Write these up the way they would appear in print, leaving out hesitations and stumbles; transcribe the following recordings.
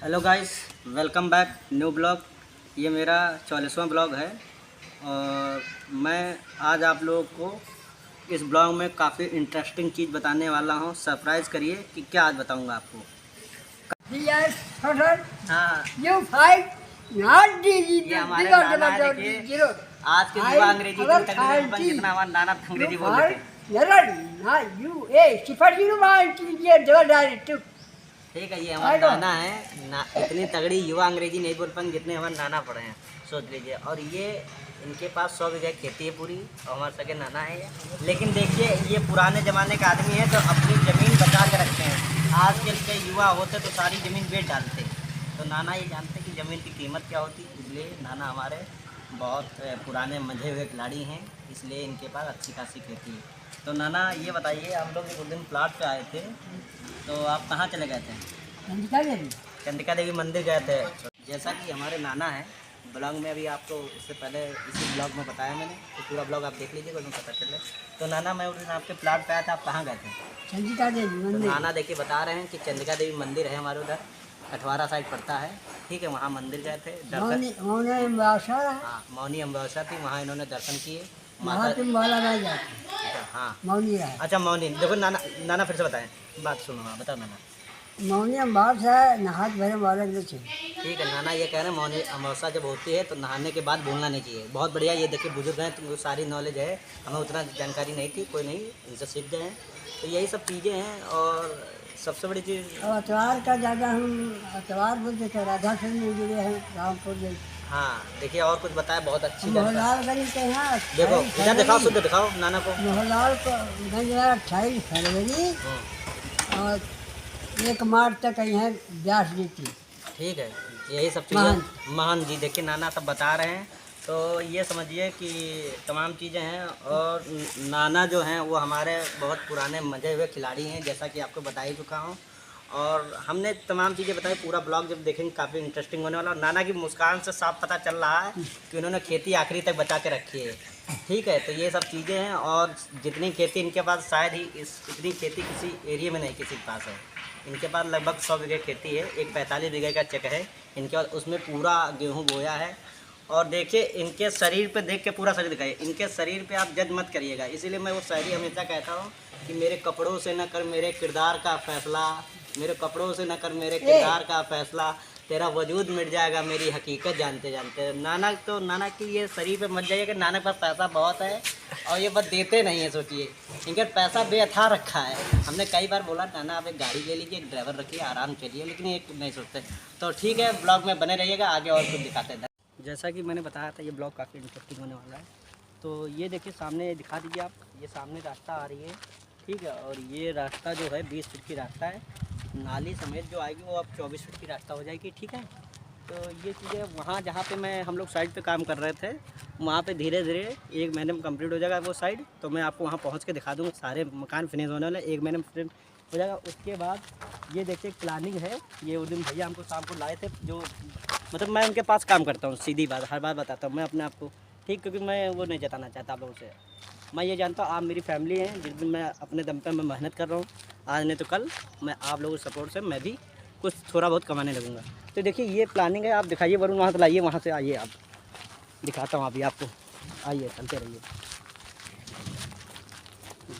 Hello guys, welcome back new blog. ये मेरा 44वां blog है और मैं आज आप लोगों को इस ब्लॉग में काफ़ी इंटरेस्टिंग चीज़ बताने वाला हूँ। सरप्राइज़ करिए कि क्या आज बताऊँगा आपको। Yes, Sir. हाँ, You fight not the ये हमारे zero नाना है। double देखिए, zero. आज के युवा अंग्रेजी इतनी तगड़ी नहीं बोल जितना हमारा नाना अंग्रेजी बोल देते हैं। ठीक है, ये हमारे नाना है ना, इतनी तगड़ी युवा अंग्रेजी नहीं बोल पाएंगे जितने हमारे नाना पढ़े हैं, सोच लीजिए। और ये इनके पास 100 बीघा खेती है पूरी, और हमारे सगे नाना है ये। लेकिन देखिए, ये पुराने ज़माने के आदमी है तो अपनी ज़मीन बचा के रखते हैं। आज के युवा होते तो सारी ज़मीन बेच डालते। तो नाना ये जानते कि ज़मीन की कीमत क्या होती, इसलिए नाना हमारे बहुत पुराने मंझे हुए खिलाड़ी हैं, इसलिए इनके पास अच्छी खासी खेती है। तो नाना ये बताइए, हम लोग उस दिन प्लाट पे आए थे तो आप कहाँ चले गए थे? चंडिका देवी मंदिर गए थे। जैसा कि हमारे नाना है, ब्लॉग में अभी आपको इससे पहले इसी ब्लॉग में बताया मैंने, तो पूरा ब्लॉग आप देख लीजिए, उसमें पता चले। तो नाना, मैं उस दिन आपके प्लाट पे आया था, आप कहाँ गए थे? चंडिका देवी तो मंदिर। नाना देखिए बता रहे हैं कि चंडिका देवी मंदिर है हमारे उधर, अठवारा साइड पड़ता है। ठीक है, वहाँ मंदिर गए थे दर्शन। हाँ, मौनी अमावस्या थी, वहाँ इन्होंने दर्शन किए। माता अच्छा, हाँ, मौनी है। अच्छा मौनी। देखो नाना, नाना फिर से बताएं, बात सुनो। हाँ बताओ नाना। मौनी अमावस्या है, नहात भरे वाले के लिए। ठीक है, नाना ये कह रहे हैं मौनी अमावस्या जब होती है तो नहाने के बाद भूलना नहीं चाहिए। बहुत बढ़िया, ये देखिए बुजुर्ग हैं तो सारी नॉलेज है, हमें उतना जानकारी नहीं थी, कोई नहीं, इनसे सीख गए हैं। तो यही सब चीज़ें हैं। और सबसे बड़ी चीज़, और अतवार का ज़्यादा हम अतवार बोलते थे, राधा सिंह में जुड़े हैं रामपुर में। हाँ देखिए, और कुछ बताया, बहुत अच्छी जानकारी। मोहनलालगंज के यहाँ देखो इधर दिखाओ, शुद्ध दिखाओ नाना को। मोहनलालगंज में 28 फरवरी हम्म, और 1 मार्च तक यहाँ व्यास जी थी। ठीक है, यही सब महान। चीज़ें महान जी देखिए नाना सब बता रहे हैं। तो ये समझिए कि तमाम चीज़ें हैं। और नाना जो हैं वो हमारे बहुत पुराने मजे हुए खिलाड़ी हैं, जैसा कि आपको बता ही चुका हूँ। और हमने तमाम चीज़ें बताई, पूरा ब्लॉग जब देखेंगे काफ़ी इंटरेस्टिंग होने वाला। और नाना की मुस्कान से साफ पता चल रहा है कि उन्होंने खेती आखिरी तक बचा के रखी है। ठीक है, तो ये सब चीज़ें हैं। और जितनी खेती इनके पास, शायद ही इतनी खेती किसी एरिया में नहीं किसी के पास है। इनके पास लगभग 100 बीघे खेती है, एक 45 बीघे का चक है इनके पास, उसमें पूरा गेहूं बोया है। और देखिए, इनके शरीर पे देख के पूरा शरीर दिखाइए, इनके शरीर पे आप जज मत करिएगा। इसीलिए मैं वो शायरी हमेशा कहता हूँ कि मेरे कपड़ों से न कर मेरे किरदार का फैसला, मेरे कपड़ों से न कर मेरे किरदार का फैसला, तेरा वजूद मिट जाएगा मेरी हकीकत जानते जानते। नाना, तो नाना की ये शरीर पे मत जाइए कि नाना के पास पैसा बहुत है और ये बस देते नहीं है। सोचिए, इनके पैसा बेअथा रखा है। हमने कई बार बोला नाना आप एक गाड़ी ले लीजिए, एक ड्राइवर रखिए, आराम चलिए, लेकिन ये नहीं सोचते। तो ठीक है, ब्लॉग में बने रहिएगा, आगे और कुछ दिखाते हैं। जैसा कि मैंने बताया था, ये ब्लॉग काफ़ी इंटरेस्टिंग होने वाला है। तो ये देखिए सामने, दिखा दीजिए आप, ये सामने रास्ता आ रही है। ठीक है, और ये रास्ता जो है 20 फीट की रास्ता है, नाली समेत जो आएगी वो अब 24 फीट की रास्ता हो जाएगी। ठीक है, तो ये चीज़ें वहाँ जहाँ पे हम लोग साइड पे काम कर रहे थे, वहाँ पे धीरे धीरे 1 महीने में कंप्लीट हो जाएगा वो साइड। तो मैं आपको वहाँ पहुँच के दिखा दूँगा, सारे मकान फिनिश होने वाले 1 महीने में फिनिश हो जाएगा। उसके बाद ये देखिए प्लानिंग है, ये उस दिन भैया हमको शाम को लाए थे, जो मतलब मैं उनके पास काम करता हूँ, सीधी बात, हर बार बताता हूँ मैं अपने आप को। ठीक, क्योंकि मैं वो नहीं जताना चाहता आप लोगों से। मैं ये जानता हूँ आप मेरी फैमिली हैं, जिस दिन मैं अपने दम पे मैं मेहनत कर रहा हूँ, आज नहीं तो कल मैं आप लोगों के सपोर्ट से मैं भी कुछ थोड़ा बहुत कमाने लगूँगा। तो देखिए ये प्लानिंग है, आप दिखाइए वरुण, वहाँ से लाइए, वहाँ से आइए, आप दिखाता हूँ अभी आपको, आइए चलते रहिए।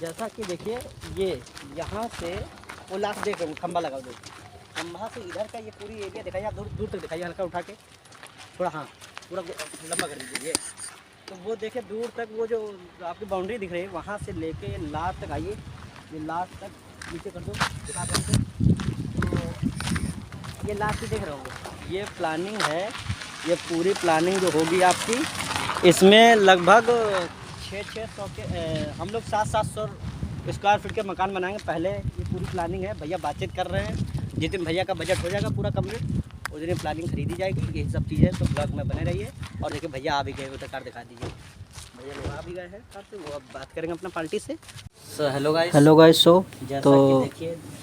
जैसा कि देखिए, ये यहाँ से वो लास्ट देख रहे हो, खंबा लगा दो, खंबा से इधर का ये पूरी एरिया दिखाइए आप, दूर दूर तक दिखाइए, हल्का उठा के थोड़ा, हाँ पूरा लंबा कर दीजिए। तो वो देखिए दूर तक वो जो आपकी बाउंड्री दिख रही है, वहाँ से लेके लास्ट तक आइए, ये लास्ट तक नीचे कर दो, दिखा दो। तो ये लास्ट देख रहे होंगे, ये प्लानिंग है, ये पूरी प्लानिंग जो होगी आपकी, इसमें लगभग 600 के हम लोग 700 स्क्वायर फीट के मकान बनाएंगे। पहले ये पूरी प्लानिंग है, भैया बातचीत कर रहे हैं, जिस दिन भैया का बजट हो जाएगा पूरा कम्प्लीट, उस दिन प्लानिंग खरीदी जाएगी। यही सब चीज़ें, तो ब्लॉग में बने रहिए। और देखिए भैया आ भी गए, उधर कार दिखा दीजिए, भैया लोग आ भी गए हैं कार से, वो अब बात करेंगे अपना पार्टी से। सो हेलो गाइस, सो तो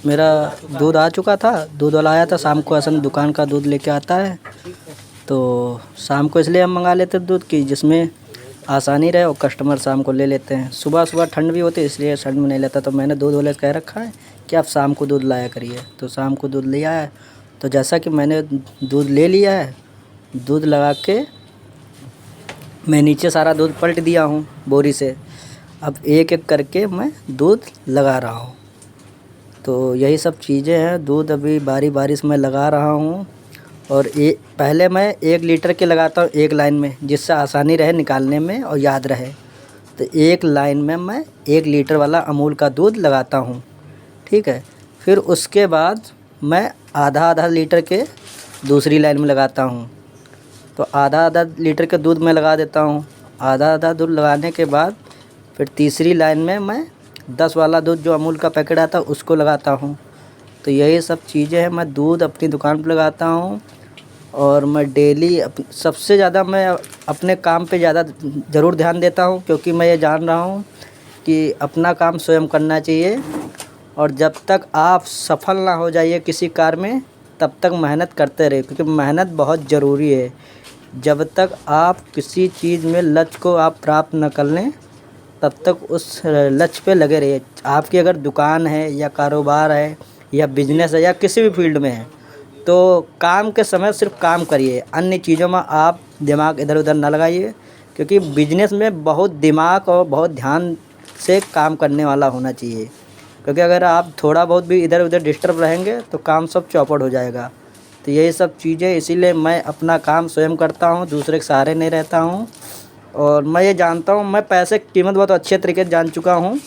मेरा दूध आ चुका था, दूध वाला आया था शाम को, असल दुकान का दूध लेके आता है, तो शाम को इसलिए हम मंगा लेते हैं दूध की जिसमें आसानी रहे और कस्टमर शाम को ले लेते हैं। सुबह सुबह ठंड भी होती है, इसलिए ठंड में नहीं लेता। तो मैंने दूध वाले से कह रखा है कि आप शाम को दूध लाया करिए, तो शाम को दूध लिया है। तो जैसा कि मैंने दूध ले लिया है, दूध लगा के मैं नीचे सारा दूध पलट दिया हूँ बोरी से। अब एक एक करके मैं दूध लगा रहा हूँ। तो यही सब चीज़ें हैं। दूध अभी बारी बारी से मैं लगा रहा हूँ। और पहले मैं 1 लीटर के लगाता हूँ एक लाइन में, जिससे आसानी रहे निकालने में और याद रहे। तो एक लाइन में मैं 1 लीटर वाला अमूल का दूध लगाता हूँ, ठीक है। फिर उसके बाद मैं आधा लीटर के दूसरी लाइन में लगाता हूँ। तो आधा लीटर के दूध मैं लगा देता हूँ। आधा दूध लगाने के बाद फिर तीसरी लाइन में मैं 10 वाला दूध जो अमूल का पैकेट आता है उसको लगाता हूँ। तो यही सब चीज़ें हैं। मैं दूध अपनी दुकान पर लगाता हूँ। और मैं डेली सबसे ज़्यादा मैं अपने काम पे ज़्यादा ज़रूर ध्यान देता हूँ, क्योंकि मैं ये जान रहा हूँ कि अपना काम स्वयं करना चाहिए। और जब तक आप सफल ना हो जाइए किसी कार्य में, तब तक मेहनत करते रहिए, क्योंकि मेहनत बहुत ज़रूरी है। जब तक आप किसी चीज़ में लक्ष्य को आप प्राप्त न कर लें, तब तक उस लक्ष्य पे लगे रहिए। आपकी अगर दुकान है या कारोबार है या बिजनेस है या किसी भी फील्ड में है, तो काम के समय सिर्फ काम करिए। अन्य चीज़ों में आप दिमाग इधर उधर ना लगाइए, क्योंकि बिजनेस में बहुत दिमाग और बहुत ध्यान से काम करने वाला होना चाहिए। क्योंकि अगर आप थोड़ा बहुत भी इधर उधर डिस्टर्ब रहेंगे तो काम सब चौपट हो जाएगा। तो यही सब चीज़ें, इसीलिए मैं अपना काम स्वयं करता हूँ, दूसरे के सहारे नहीं रहता हूँ। और मैं ये जानता हूँ, मैं पैसे की कीमत बहुत अच्छे तरीके से जान चुका हूँ,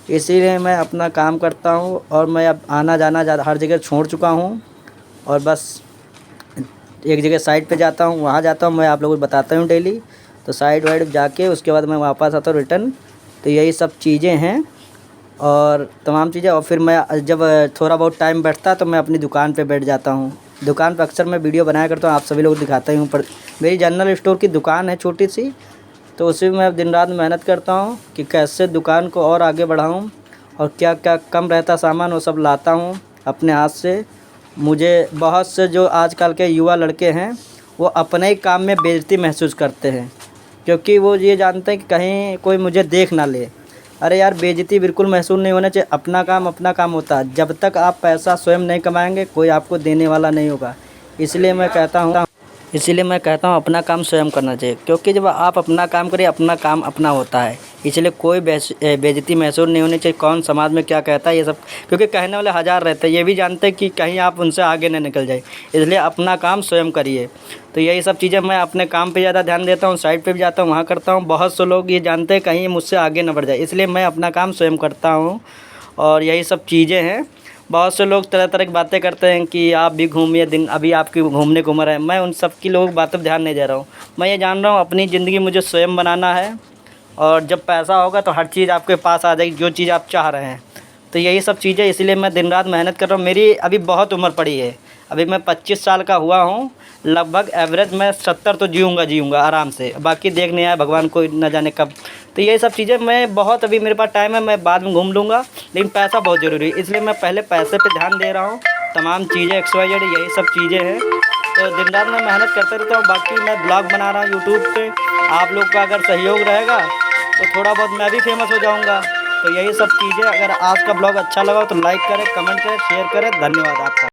इसीलिए मैं अपना काम करता हूँ। और मैं अब आना जाना हर जगह छोड़ चुका हूँ। और बस एक जगह साइट पे जाता हूँ, वहाँ जाता हूँ, मैं आप लोगों को बताता हूँ डेली। तो साइट वाइट जाके उसके बाद मैं वापस आता हूँ रिटर्न। तो यही सब चीज़ें हैं और तमाम चीज़ें। और फिर मैं जब थोड़ा बहुत टाइम बैठता तो मैं अपनी दुकान पे बैठ जाता हूँ। दुकान पे अक्सर मैं वीडियो बनाया करता हूँ, आप सभी लोग दिखाता ही हूँ। पर मेरी जनरल स्टोर की दुकान है छोटी सी, तो उसी में दिन रात मेहनत करता हूँ कि कैसे दुकान को और आगे बढ़ाऊँ। और क्या क्या कम रहता सामान वो सब लाता हूँ अपने हाथ से। मुझे बहुत से जो आजकल के युवा लड़के हैं, वो अपने ही काम में बेइज्जती महसूस करते हैं, क्योंकि वो ये जानते हैं कि कहीं कोई मुझे देख ना ले। अरे यार, बेइज्जती बिल्कुल महसूस नहीं होना चाहिए। अपना काम होता है। जब तक आप पैसा स्वयं नहीं कमाएंगे, कोई आपको देने वाला नहीं होगा। इसलिए मैं कहता हूँ अपना काम स्वयं करना चाहिए, क्योंकि जब आप अपना काम करिए, अपना काम अपना होता है। इसलिए कोई बेइज्जती महसूस नहीं होनी चाहिए। कौन समाज में क्या कहता है ये सब, क्योंकि कहने वाले हज़ार रहते हैं। ये भी जानते हैं कि कहीं आप उनसे आगे न निकल जाए, इसलिए अपना काम स्वयं करिए। तो यही सब चीज़ें मैं अपने काम पे ज़्यादा ध्यान देता हूँ, साइट पे भी जाता हूँ, वहाँ करता हूँ। बहुत से लोग ये जानते हैं कहीं मुझसे आगे न बढ़ जाए, इसलिए मैं अपना काम स्वयं करता हूँ। और यही सब चीज़ें हैं। बहुत से लोग तरह तरह की बातें करते हैं कि आप भी घूमिए, अभी आपकी घूमने की उम्र है। मैं उन सब की लोग बातों पर ध्यान नहीं दे रहा हूँ। मैं ये जान रहा हूँ अपनी ज़िंदगी मुझे स्वयं बनाना है। और जब पैसा होगा तो हर चीज़ आपके पास आ जाएगी, जो चीज़ आप चाह रहे हैं। तो यही सब चीज़ें, इसीलिए मैं दिन रात मेहनत कर रहा हूँ। मेरी अभी बहुत उम्र पड़ी है। अभी मैं 25 साल का हुआ हूँ। लगभग एवरेज मैं 70 तो जीऊँगा आराम से। बाकी देख नहीं आया भगवान को, न जाने कब। तो यही सब चीज़ें मैं बहुत, अभी मेरे पास टाइम है, मैं बाद में घूम लूँगा। लेकिन पैसा बहुत ज़रूरी है, इसलिए मैं पहले पैसे पे ध्यान दे रहा हूँ। तमाम चीज़ें XYZ यही सब चीज़ें हैं। तो दिन रात मैं मेहनत करते रहता हूँ। बाकी मैं ब्लॉग बना रहा हूँ यूट्यूब पे। आप लोग का अगर सहयोग रहेगा तो थोड़ा बहुत मैं भी फेमस हो जाऊँगा। तो यही सब चीज़ें। अगर आज का ब्लॉग अच्छा लगा तो लाइक करें, कमेंट करें, शेयर करें। धन्यवाद आपका।